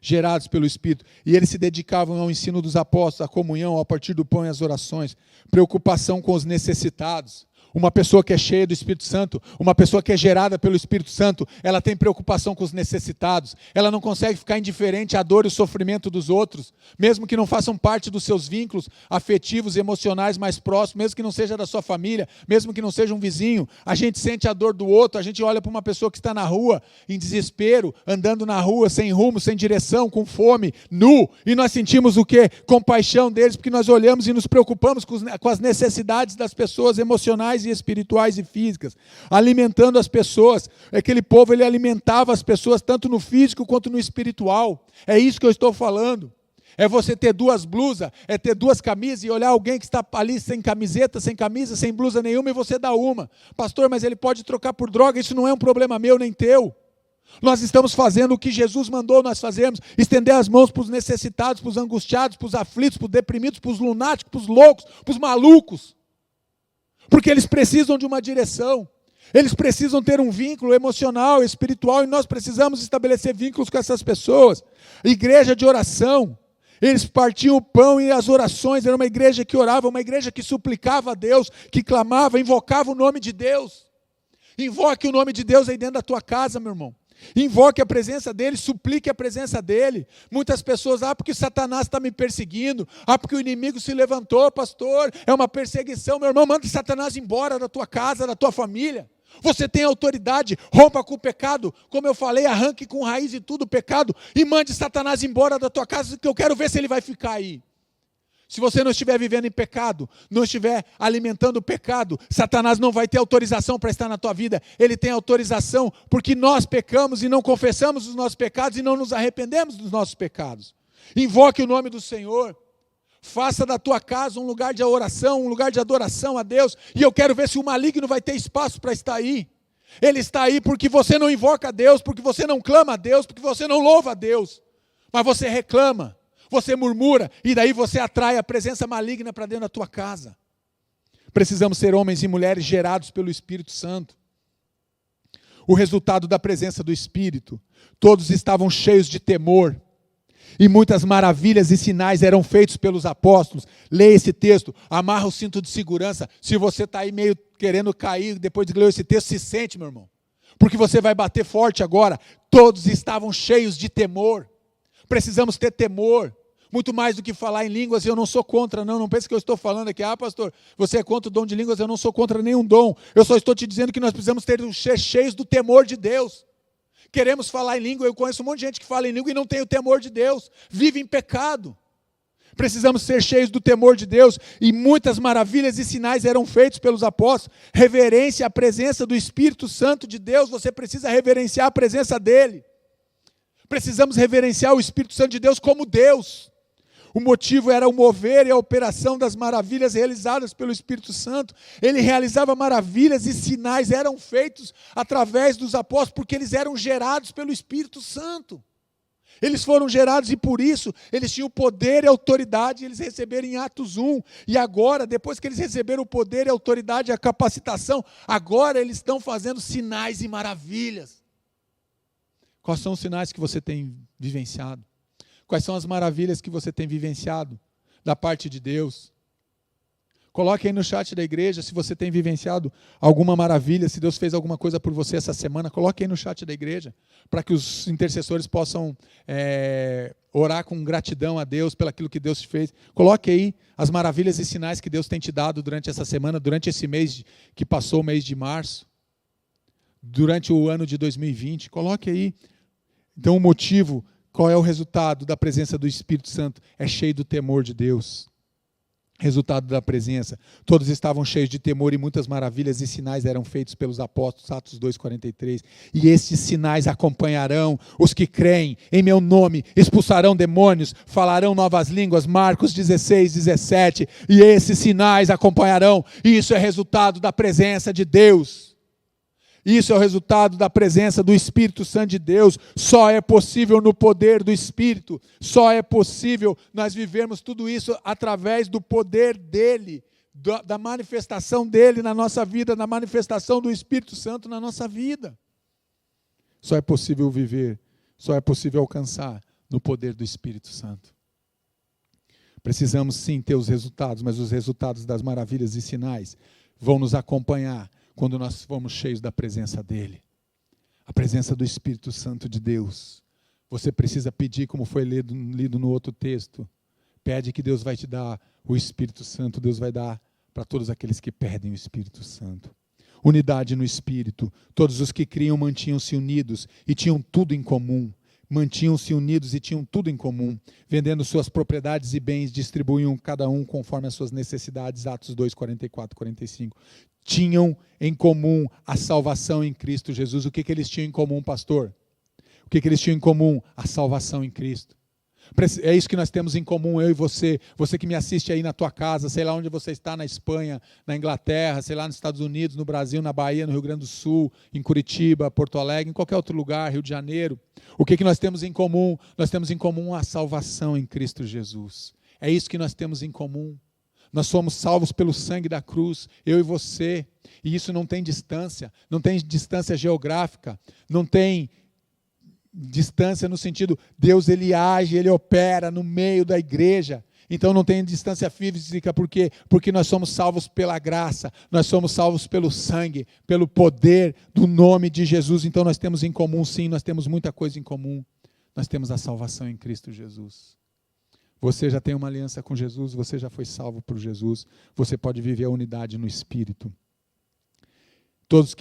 Gerados pelo Espírito. E eles se dedicavam ao ensino dos apóstolos, à comunhão, ao partir do pão e às orações. Preocupação com os necessitados. Uma pessoa que é cheia do Espírito Santo, uma pessoa que é gerada pelo Espírito Santo, ela tem preocupação com os necessitados, ela não consegue ficar indiferente à dor e ao sofrimento dos outros, mesmo que não façam parte dos seus vínculos afetivos e emocionais mais próximos, mesmo que não seja da sua família, mesmo que não seja um vizinho. A gente sente a dor do outro, a gente olha para uma pessoa que está na rua, em desespero, andando na rua, sem rumo, sem direção, com fome, nu, e nós sentimos o quê? Compaixão deles, porque nós olhamos e nos preocupamos com as necessidades das pessoas emocionais e espirituais e físicas, alimentando as pessoas. Aquele povo, ele alimentava as pessoas tanto no físico quanto no espiritual. É isso que eu estou falando. É você ter duas blusas, é ter duas camisas e olhar alguém que está ali sem camiseta, sem camisa, sem blusa nenhuma, e você dá uma. Pastor, mas ele pode trocar por droga, isso não é um problema meu nem teu. Nós estamos fazendo o que Jesus mandou nós fazermos, estender as mãos para os necessitados, para os angustiados, para os aflitos, para os deprimidos, para os lunáticos, para os loucos, para os malucos. Porque eles precisam de uma direção, eles precisam ter um vínculo emocional, espiritual, e nós precisamos estabelecer vínculos com essas pessoas. Igreja de oração, eles partiam o pão e as orações, era uma igreja que orava, uma igreja que suplicava a Deus, que clamava, invocava o nome de Deus. Invoque o nome de Deus aí dentro da tua casa, meu irmão. Invoque a presença dele, suplique a presença dele. Muitas pessoas, porque Satanás está me perseguindo, porque o inimigo se levantou, pastor, é uma perseguição. Meu irmão, manda Satanás embora da tua casa, da tua família. Você tem autoridade, rompa com o pecado, como eu falei, arranque com raiz e tudo o pecado, e mande Satanás embora da tua casa, que eu quero ver se ele vai ficar aí. Se você não estiver vivendo em pecado, não estiver alimentando o pecado, Satanás não vai ter autorização para estar na tua vida. Ele tem autorização porque nós pecamos e não confessamos os nossos pecados e não nos arrependemos dos nossos pecados. Invoque o nome do Senhor. Faça da tua casa um lugar de oração, um lugar de adoração a Deus. E eu quero ver se o maligno vai ter espaço para estar aí. Ele está aí porque você não invoca a Deus, porque você não clama a Deus, porque você não louva a Deus. Mas você reclama. Você murmura, e daí você atrai a presença maligna para dentro da tua casa. Precisamos ser homens e mulheres gerados pelo Espírito Santo. O resultado da presença do Espírito, todos estavam cheios de temor, e muitas maravilhas e sinais eram feitos pelos apóstolos. Leia esse texto, amarra o cinto de segurança. Se você está aí meio querendo cair, depois de ler esse texto, se sente, meu irmão, porque você vai bater forte agora. Todos estavam cheios de temor. Precisamos ter temor, muito mais do que falar em línguas. Eu não sou contra, não pense que eu estou falando aqui, pastor, você é contra o dom de línguas. Eu não sou contra nenhum dom, eu só estou te dizendo que nós precisamos ser cheios do temor de Deus. Queremos falar em língua, eu conheço um monte de gente que fala em língua e não tem o temor de Deus, vive em pecado. Precisamos ser cheios do temor de Deus, e muitas maravilhas e sinais eram feitos pelos apóstolos. Reverência à presença do Espírito Santo de Deus, você precisa reverenciar a presença dele. Precisamos reverenciar o Espírito Santo de Deus como Deus. O motivo era o mover e a operação das maravilhas realizadas pelo Espírito Santo. Ele realizava maravilhas e sinais, eram feitos através dos apóstolos, porque eles eram gerados pelo Espírito Santo. Eles foram gerados e por isso eles tinham poder e autoridade, eles receberam em Atos 1. E agora, depois que eles receberam o poder e a autoridade e a capacitação, agora eles estão fazendo sinais e maravilhas. Quais são os sinais que você tem vivenciado? Quais são as maravilhas que você tem vivenciado da parte de Deus? Coloque aí no chat da igreja se você tem vivenciado alguma maravilha, se Deus fez alguma coisa por você essa semana. Coloque aí no chat da igreja, para que os intercessores possam orar com gratidão a Deus pelo aquilo que Deus te fez. Coloque aí as maravilhas e sinais que Deus tem te dado durante essa semana, durante esse mês que passou, o mês de março, durante o ano de 2020. Coloque aí. Então o motivo, qual é o resultado da presença do Espírito Santo? É cheio do temor de Deus. Resultado da presença. Todos estavam cheios de temor e muitas maravilhas e sinais eram feitos pelos apóstolos, Atos 2,43. E estes sinais acompanharão os que creem em meu nome, expulsarão demônios, falarão novas línguas, Marcos 16:17. E esses sinais acompanharão. E isso é resultado da presença de Deus. Isso é o resultado da presença do Espírito Santo de Deus. Só é possível no poder do Espírito. Só é possível nós vivermos tudo isso através do poder dEle, da manifestação dEle na nossa vida, da manifestação do Espírito Santo na nossa vida. Só é possível viver, só é possível alcançar no poder do Espírito Santo. Precisamos sim ter os resultados, mas os resultados das maravilhas e sinais vão nos acompanhar quando nós formos cheios da presença dEle. A presença do Espírito Santo de Deus. Você precisa pedir, como foi lido no outro texto. Pede que Deus vai te dar o Espírito Santo. Deus vai dar para todos aqueles que pedem o Espírito Santo. Unidade no Espírito. Todos os que criam mantinham-se unidos e tinham tudo em comum. Mantinham-se unidos e tinham tudo em comum. Vendendo suas propriedades e bens, distribuíam cada um conforme as suas necessidades. Atos 2, 44, 45. Tinham em comum a salvação em Cristo Jesus. O que eles tinham em comum, pastor? O que eles tinham em comum? A salvação em Cristo. É isso que nós temos em comum, eu e você. Você que me assiste aí na tua casa, sei lá onde você está, na Espanha, na Inglaterra, sei lá nos Estados Unidos, no Brasil, na Bahia, no Rio Grande do Sul, em Curitiba, Porto Alegre, em qualquer outro lugar, Rio de Janeiro. O que nós temos em comum? Nós temos em comum a salvação em Cristo Jesus. É isso que nós temos em comum. Nós somos salvos pelo sangue da cruz, eu e você. E isso não tem distância geográfica, não tem distância no sentido, Deus ele age, ele opera no meio da igreja. Então não tem distância física, por quê? Porque nós somos salvos pela graça, nós somos salvos pelo sangue, pelo poder do nome de Jesus. Então nós temos em comum, sim, nós temos muita coisa em comum. Nós temos a salvação em Cristo Jesus. Você já tem uma aliança com Jesus, você já foi salvo por Jesus, você pode viver a unidade no Espírito. Todos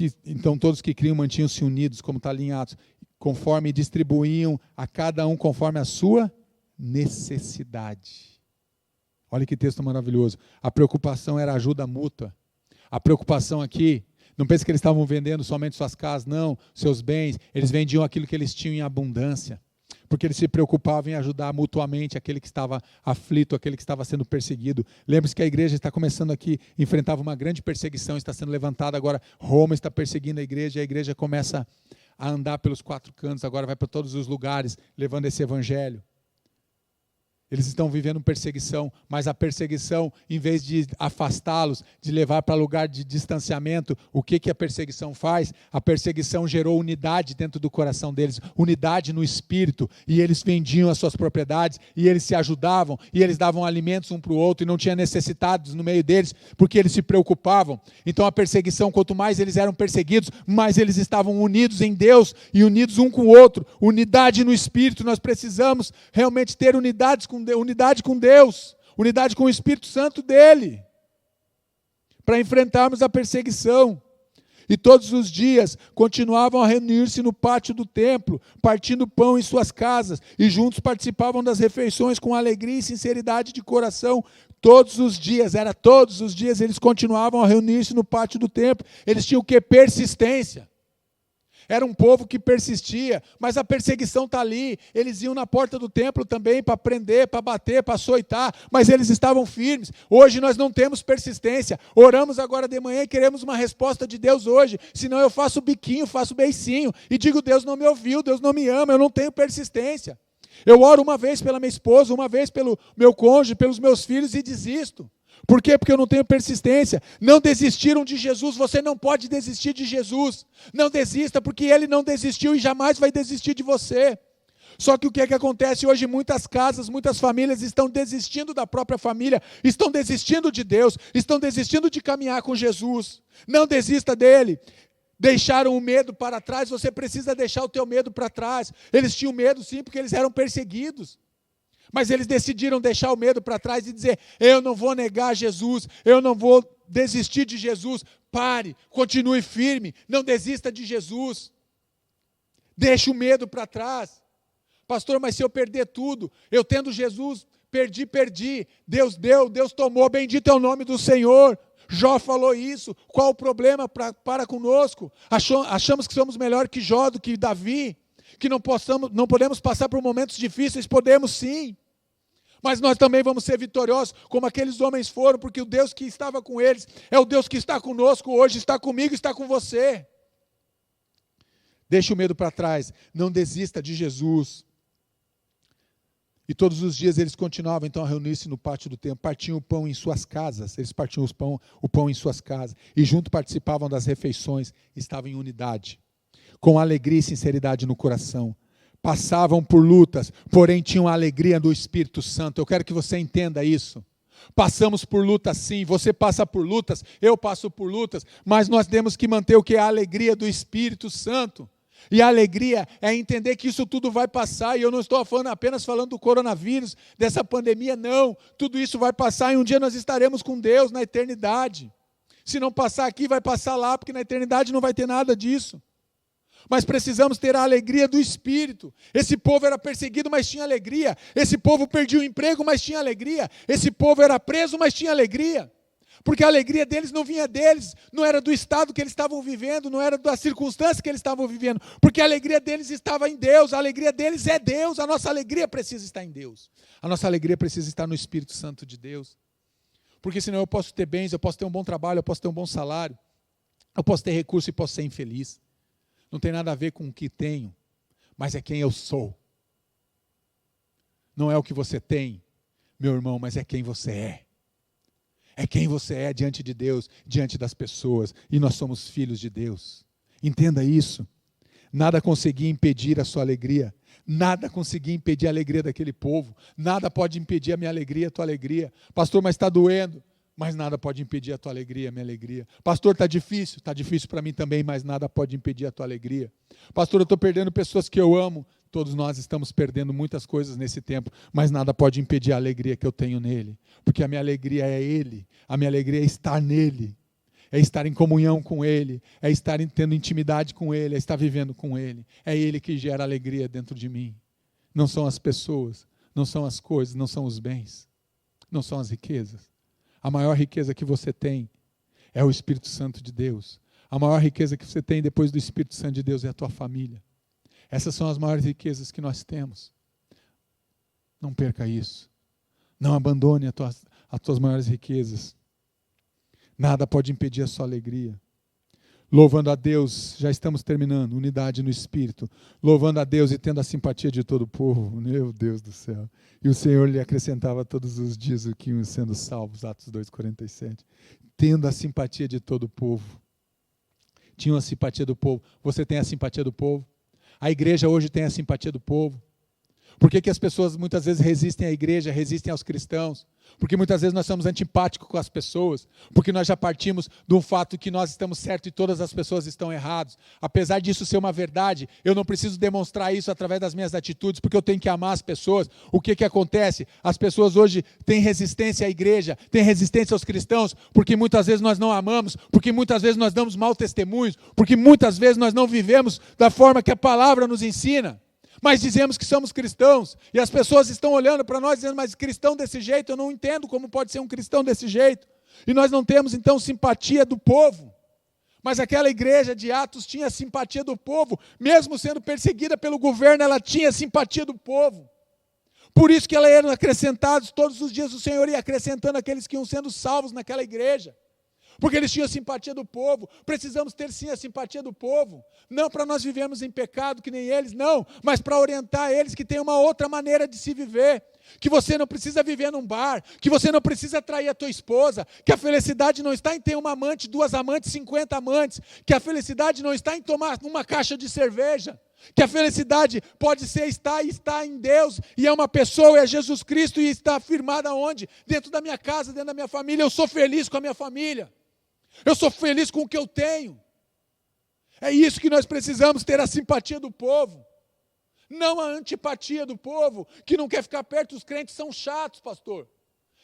que criam mantinham-se unidos, como está ali em Atos, conforme distribuíam a cada um conforme a sua necessidade. Olha que texto maravilhoso. A preocupação era ajuda mútua. A preocupação aqui, não pense que eles estavam vendendo somente suas casas, não, seus bens, eles vendiam aquilo que eles tinham em abundância. Porque eles se preocupavam em ajudar mutuamente aquele que estava aflito, aquele que estava sendo perseguido. Lembre-se que a igreja está começando aqui, enfrentava uma grande perseguição, está sendo levantada agora, Roma está perseguindo a igreja começa a andar pelos 4 cantos, agora vai para todos os lugares, levando esse evangelho. Eles estão vivendo perseguição, mas a perseguição, em vez de afastá-los, de levar para lugar de distanciamento, o que a perseguição faz? A perseguição gerou unidade dentro do coração deles, unidade no espírito, e eles vendiam as suas propriedades, e eles se ajudavam, e eles davam alimentos um para o outro, e não tinha necessitados no meio deles, porque eles se preocupavam. Então a perseguição, quanto mais eles eram perseguidos, mais eles estavam unidos em Deus, e unidos um com o outro, unidade no espírito. Nós precisamos realmente ter unidade com Deus, unidade com o Espírito Santo dele, para enfrentarmos a perseguição. E todos os dias continuavam a reunir-se no pátio do templo, partindo pão em suas casas, e juntos participavam das refeições com alegria e sinceridade de coração. Todos os dias eles continuavam a reunir-se no pátio do templo. Eles tinham o quê? Persistência. Era um povo que persistia, mas a perseguição está ali. Eles iam na porta do templo também para prender, para bater, para açoitar, mas eles estavam firmes. Hoje nós não temos persistência. Oramos agora de manhã e queremos uma resposta de Deus hoje. Senão eu faço biquinho, faço beicinho e digo, Deus não me ouviu, Deus não me ama, eu não tenho persistência. Eu oro uma vez pela minha esposa, uma vez pelo meu cônjuge, pelos meus filhos e desisto. Por quê? Porque eu não tenho persistência. Não desistiram de Jesus, você não pode desistir de Jesus. Não desista, porque Ele não desistiu e jamais vai desistir de você. Só que o que é que acontece hoje? Muitas casas, muitas famílias estão desistindo da própria família, estão desistindo de Deus, estão desistindo de caminhar com Jesus. Não desista dele. Deixaram o medo para trás, você precisa deixar o teu medo para trás. Eles tinham medo sim, porque eles eram perseguidos. Mas eles decidiram deixar o medo para trás e dizer: eu não vou negar Jesus, eu não vou desistir de Jesus. Pare, continue firme, não desista de Jesus. Deixe o medo para trás. Pastor, mas se eu perder tudo, eu tendo Jesus, perdi. Deus deu, Deus tomou, bendito é o nome do Senhor. Jó falou isso. Qual o problema para conosco? Achamos que somos melhor que Jó, do que Davi? Que não podemos passar por momentos difíceis? Podemos sim. Mas nós também vamos ser vitoriosos, como aqueles homens foram, porque o Deus que estava com eles é o Deus que está conosco hoje, está comigo, está com você. Deixe o medo para trás, não desista de Jesus. E todos os dias eles continuavam então a reunir-se no pátio do templo, partiam o pão em suas casas, eles partiam o pão em suas casas, e junto participavam das refeições, estavam em unidade, com alegria e sinceridade no coração. Passavam por lutas, porém tinham a alegria do Espírito Santo. Eu quero que você entenda isso. Passamos por lutas sim, você passa por lutas, eu passo por lutas, mas nós temos que manter o que é a alegria do Espírito Santo. E a alegria é entender que isso tudo vai passar, e eu não estou apenas falando do coronavírus, dessa pandemia, não. Tudo isso vai passar e um dia nós estaremos com Deus na eternidade. Se não passar aqui, vai passar lá, porque na eternidade não vai ter nada disso. Mas precisamos ter a alegria do Espírito. Esse povo era perseguido, mas tinha alegria. Esse povo perdia o emprego, mas tinha alegria. Esse povo era preso, mas tinha alegria. Porque a alegria deles não vinha deles, não era do estado que eles estavam vivendo, não era da circunstância que eles estavam vivendo, porque a alegria deles estava em Deus, a alegria deles é Deus, a nossa alegria precisa estar em Deus. A nossa alegria precisa estar no Espírito Santo de Deus. Porque senão eu posso ter bens, eu posso ter um bom trabalho, eu posso ter um bom salário, eu posso ter recurso e posso ser infeliz. Não tem nada a ver com o que tenho, mas é quem eu sou. Não é o que você tem, meu irmão, mas é quem você é. É quem você é diante de Deus, diante das pessoas. E nós somos filhos de Deus. Entenda isso. Nada conseguia impedir a sua alegria. Nada conseguia impedir a alegria daquele povo. Nada pode impedir a minha alegria, a tua alegria. Pastor, mas está doendo. Mas nada pode impedir a tua alegria, a minha alegria. Pastor, está difícil para mim também, mas nada pode impedir a tua alegria. Pastor, eu estou perdendo pessoas que eu amo. Todos nós estamos perdendo muitas coisas nesse tempo, mas nada pode impedir a alegria que eu tenho nele. Porque a minha alegria é Ele, a minha alegria é estar nele, é estar em comunhão com Ele, é estar tendo intimidade com Ele, é estar vivendo com Ele. É Ele que gera alegria dentro de mim. Não são as pessoas, não são as coisas, não são os bens, não são as riquezas. A maior riqueza que você tem é o Espírito Santo de Deus. A maior riqueza que você tem depois do Espírito Santo de Deus é a tua família. Essas são as maiores riquezas que nós temos. Não perca isso. Não abandone as tuas maiores riquezas. Nada pode impedir a sua alegria. Louvando a Deus, já estamos terminando, unidade no Espírito. Louvando a Deus e tendo a simpatia de todo o povo. Meu Deus do céu. E o Senhor lhe acrescentava todos os dias o que iam sendo salvos, Atos 2,47. Tendo a simpatia de todo o povo. Tinham a simpatia do povo. Você tem a simpatia do povo? A igreja hoje tem a simpatia do povo. Por que as pessoas muitas vezes resistem à igreja, resistem aos cristãos? Porque muitas vezes nós somos antipáticos com as pessoas, porque nós já partimos do fato que nós estamos certos e todas as pessoas estão erradas. Apesar disso ser uma verdade, eu não preciso demonstrar isso através das minhas atitudes, porque eu tenho que amar as pessoas. O que acontece? As pessoas hoje têm resistência à igreja, têm resistência aos cristãos, porque muitas vezes nós não amamos, porque muitas vezes nós damos mau testemunhos, porque muitas vezes nós não vivemos da forma que a palavra nos ensina. Mas dizemos que somos cristãos, e as pessoas estão olhando para nós dizendo, mas cristão desse jeito, eu não entendo como pode ser um cristão desse jeito. E nós não temos então simpatia do povo. Mas aquela igreja de Atos tinha simpatia do povo, mesmo sendo perseguida pelo governo, ela tinha simpatia do povo. Por isso que ela eram acrescentados, todos os dias o Senhor ia acrescentando aqueles que iam sendo salvos naquela igreja. Porque eles tinham a simpatia do povo. Precisamos ter sim a simpatia do povo. Não para nós vivermos em pecado que nem eles, não. Mas para orientar eles que tem uma outra maneira de se viver. Que você não precisa viver num bar. Que você não precisa trair a tua esposa. Que a felicidade não está em ter uma amante, 2 amantes, 50 amantes. Que a felicidade não está em tomar uma caixa de cerveja. Que a felicidade pode ser estar em Deus, e é uma pessoa, é Jesus Cristo, e está firmada onde? Dentro da minha casa, dentro da minha família. Eu sou feliz com a minha família. Eu sou feliz com o que eu tenho. É isso que nós precisamos, ter a simpatia do povo. Não a antipatia do povo, que não quer ficar perto. Os crentes são chatos, pastor.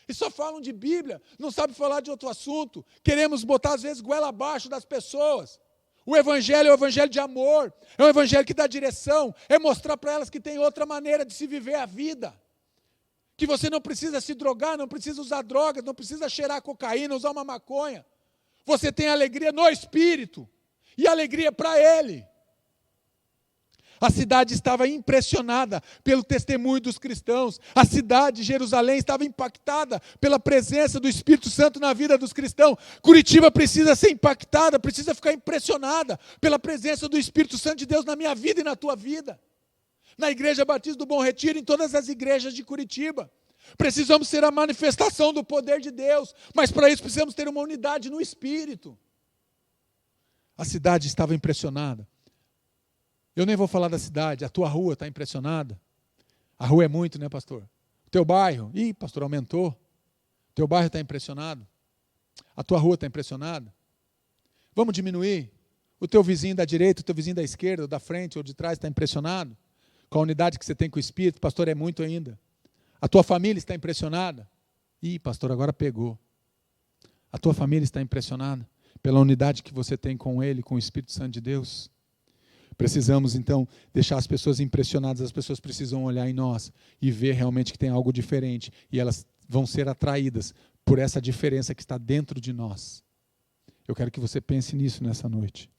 E só falam de Bíblia, não sabem falar de outro assunto. Queremos botar, às vezes, goela abaixo das pessoas. O Evangelho é o Evangelho de amor, é um Evangelho que dá direção, é mostrar para elas que tem outra maneira de se viver a vida. Que você não precisa se drogar, não precisa usar drogas, não precisa cheirar cocaína, usar uma maconha. Você tem alegria no Espírito, e alegria para Ele. A cidade estava impressionada pelo testemunho dos cristãos. A cidade de Jerusalém estava impactada pela presença do Espírito Santo na vida dos cristãos. Curitiba precisa ser impactada, precisa ficar impressionada pela presença do Espírito Santo de Deus na minha vida e na tua vida. Na Igreja Batista do Bom Retiro, em todas as igrejas de Curitiba. Precisamos ser a manifestação do poder de Deus, mas para isso precisamos ter uma unidade no Espírito. A cidade estava impressionada. Eu nem vou falar da cidade, a tua rua está impressionada. A rua é muito, né, pastor? O teu bairro, pastor, aumentou. O teu bairro está impressionado. A tua rua está impressionada. Vamos diminuir? O teu vizinho da direita, o teu vizinho da esquerda, ou da frente, ou de trás está impressionado? Com a unidade que você tem com o Espírito, pastor, é muito ainda. A tua família está impressionada? Pastor, agora pegou. A tua família está impressionada pela unidade que você tem com Ele, com o Espírito Santo de Deus? Precisamos, então, deixar as pessoas impressionadas. As pessoas precisam olhar em nós e ver realmente que tem algo diferente. E elas vão ser atraídas por essa diferença que está dentro de nós. Eu quero que você pense nisso nessa noite.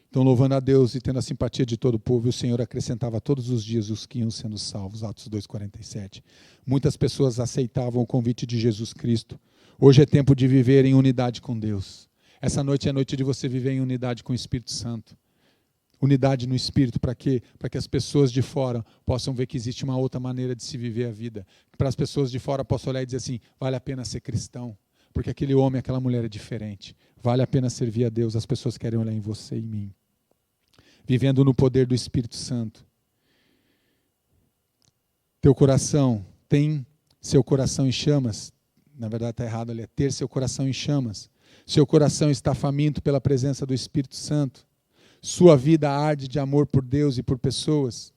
Então, louvando a Deus e tendo a simpatia de todo o povo, o Senhor acrescentava todos os dias os que iam sendo salvos. Atos 2,47. Muitas pessoas aceitavam o convite de Jesus Cristo. Hoje é tempo de viver em unidade com Deus. Essa noite é noite de você viver em unidade com o Espírito Santo. Unidade no Espírito, para quê? Para que as pessoas de fora possam ver que existe uma outra maneira de se viver a vida. Para as pessoas de fora possam olhar e dizer assim, vale a pena ser cristão, porque aquele homem, aquela mulher é diferente. Vale a pena servir a Deus, as pessoas querem olhar em você e em mim. Vivendo no poder do Espírito Santo. Teu coração, tem seu coração em chamas. Na verdade está errado ali, é ter seu coração em chamas. Seu coração está faminto pela presença do Espírito Santo. Sua vida arde de amor por Deus e por pessoas.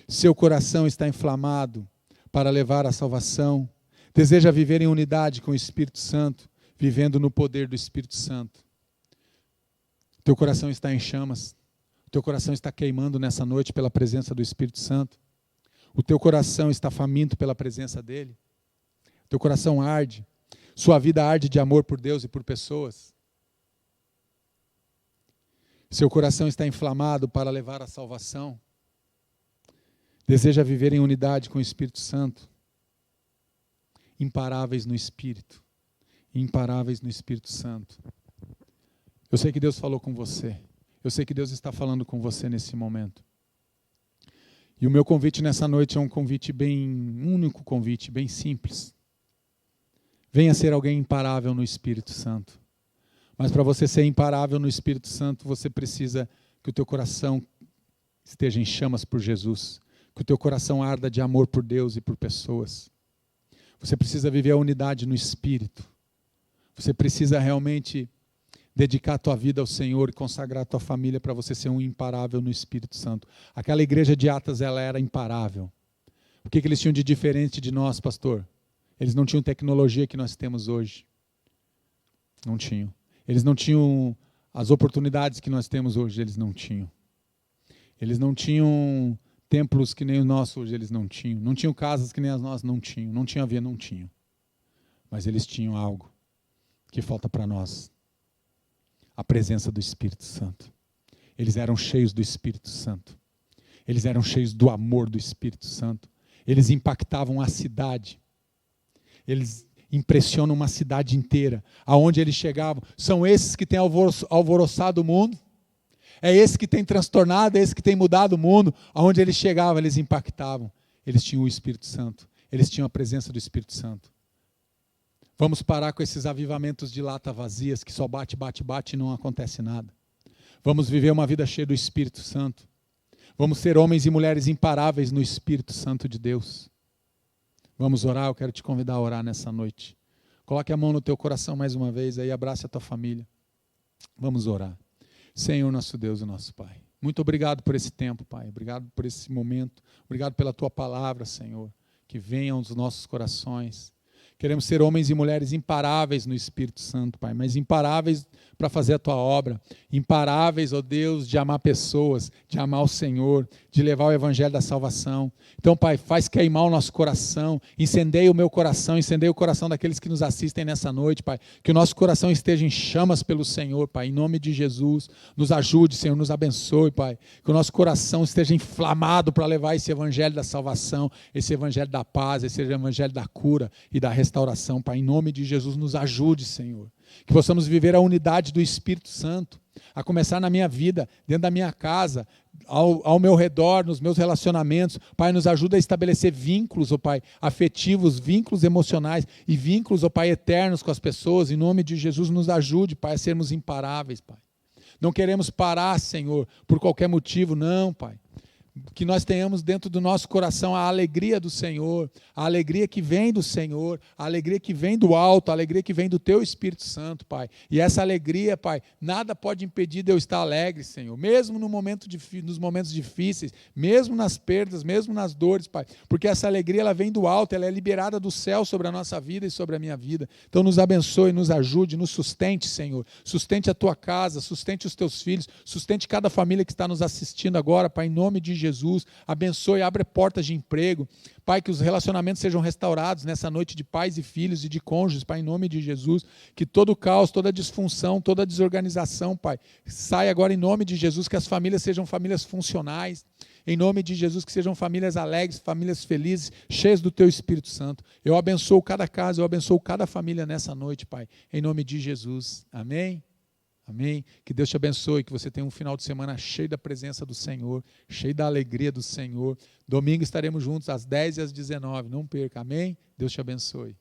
Seu coração está inflamado para levar a salvação. Deseja viver em unidade com o Espírito Santo, vivendo no poder do Espírito Santo. Teu coração está em chamas. Teu coração está queimando nessa noite pela presença do Espírito Santo. O teu coração está faminto pela presença dele. Teu coração arde. Sua vida arde de amor por Deus e por pessoas. Seu coração está inflamado para levar a salvação. Deseja viver em unidade com o Espírito Santo. Imparáveis no Espírito. Imparáveis no Espírito Santo. Eu sei que Deus falou com você. Eu sei que Deus está falando com você nesse momento. E o meu convite nessa noite é um convite um único convite, bem simples. Venha ser alguém imparável no Espírito Santo. Mas para você ser imparável no Espírito Santo, você precisa que o teu coração esteja em chamas por Jesus. Que o teu coração arda de amor por Deus e por pessoas. Você precisa viver a unidade no Espírito. Você precisa realmente dedicar a tua vida ao Senhor e consagrar a tua família para você ser um imparável no Espírito Santo. Aquela igreja de Atos, ela era imparável. O que eles tinham de diferente de nós, pastor? Eles não tinham tecnologia que nós temos hoje. Não tinham. Eles não tinham as oportunidades que nós temos hoje, eles não tinham. Eles não tinham templos que nem os nossos hoje, eles não tinham. Não tinham casas que nem as nossas, não tinham. Não tinha avião, não tinham. Mas eles tinham algo que falta para nós. A presença do Espírito Santo. Eles eram cheios do Espírito Santo. Eles eram cheios do amor do Espírito Santo. Eles impactavam a cidade. Eles impressionam uma cidade inteira. Aonde eles chegavam. São esses que têm alvoroçado o mundo. É esse que tem transtornado, é esse que tem mudado o mundo. Aonde eles chegavam, eles impactavam. Eles tinham o Espírito Santo. Eles tinham a presença do Espírito Santo. Vamos parar com esses avivamentos de lata vazias, que só bate, bate, bate e não acontece nada. Vamos viver uma vida cheia do Espírito Santo. Vamos ser homens e mulheres imparáveis no Espírito Santo de Deus. Vamos orar, eu quero te convidar a orar nessa noite. Coloque a mão no teu coração mais uma vez, aí abrace a tua família. Vamos orar. Senhor, nosso Deus e nosso Pai, muito obrigado por esse tempo, Pai. Obrigado por esse momento. Obrigado pela tua palavra, Senhor, que venha aos nossos corações. Queremos ser homens e mulheres imparáveis no Espírito Santo, Pai, mas imparáveis para fazer a tua obra, imparáveis, ó Deus, de amar pessoas, de amar o Senhor, de levar o evangelho da salvação. Então, Pai, faz queimar o nosso coração, incendeia o meu coração, incendeia o coração daqueles que nos assistem nessa noite, Pai, que o nosso coração esteja em chamas pelo Senhor, Pai, em nome de Jesus, nos ajude, Senhor, nos abençoe, Pai, que o nosso coração esteja inflamado para levar esse evangelho da salvação, esse evangelho da paz, esse evangelho da cura e da restauração, Pai, em nome de Jesus, nos ajude, Senhor, que possamos viver a unidade do Espírito Santo, a começar na minha vida, dentro da minha casa, ao meu redor, nos meus relacionamentos. Pai, nos ajuda a estabelecer vínculos, ó Pai, afetivos, vínculos emocionais e vínculos, ó Pai, eternos com as pessoas. Em nome de Jesus, nos ajude, Pai, a sermos imparáveis, Pai. Não queremos parar, Senhor, por qualquer motivo, não, Pai. Que nós tenhamos dentro do nosso coração a alegria do Senhor, a alegria que vem do Senhor, a alegria que vem do alto, a alegria que vem do Teu Espírito Santo, Pai. E essa alegria, Pai, nada pode impedir de eu estar alegre, Senhor, mesmo nos momentos difíceis, mesmo nas perdas, mesmo nas dores, Pai, porque essa alegria ela vem do alto, ela é liberada do céu sobre a nossa vida e sobre a minha vida. Então nos abençoe, nos ajude, nos sustente, Senhor, sustente a Tua casa, sustente os Teus filhos, sustente cada família que está nos assistindo agora, Pai, em nome de Jesus, abençoe, abre portas de emprego, Pai, que os relacionamentos sejam restaurados nessa noite de pais e filhos e de cônjuges, Pai, em nome de Jesus, que todo o caos, toda a disfunção, toda a desorganização, Pai, saia agora em nome de Jesus, que as famílias sejam famílias funcionais, em nome de Jesus, que sejam famílias alegres, famílias felizes, cheias do Teu Espírito Santo. Eu abençoo cada casa, eu abençoo cada família nessa noite, Pai, em nome de Jesus, amém? Amém? Que Deus te abençoe, que você tenha um final de semana cheio da presença do Senhor, cheio da alegria do Senhor. Domingo estaremos juntos às 10 e às 19, não perca, amém? Deus te abençoe.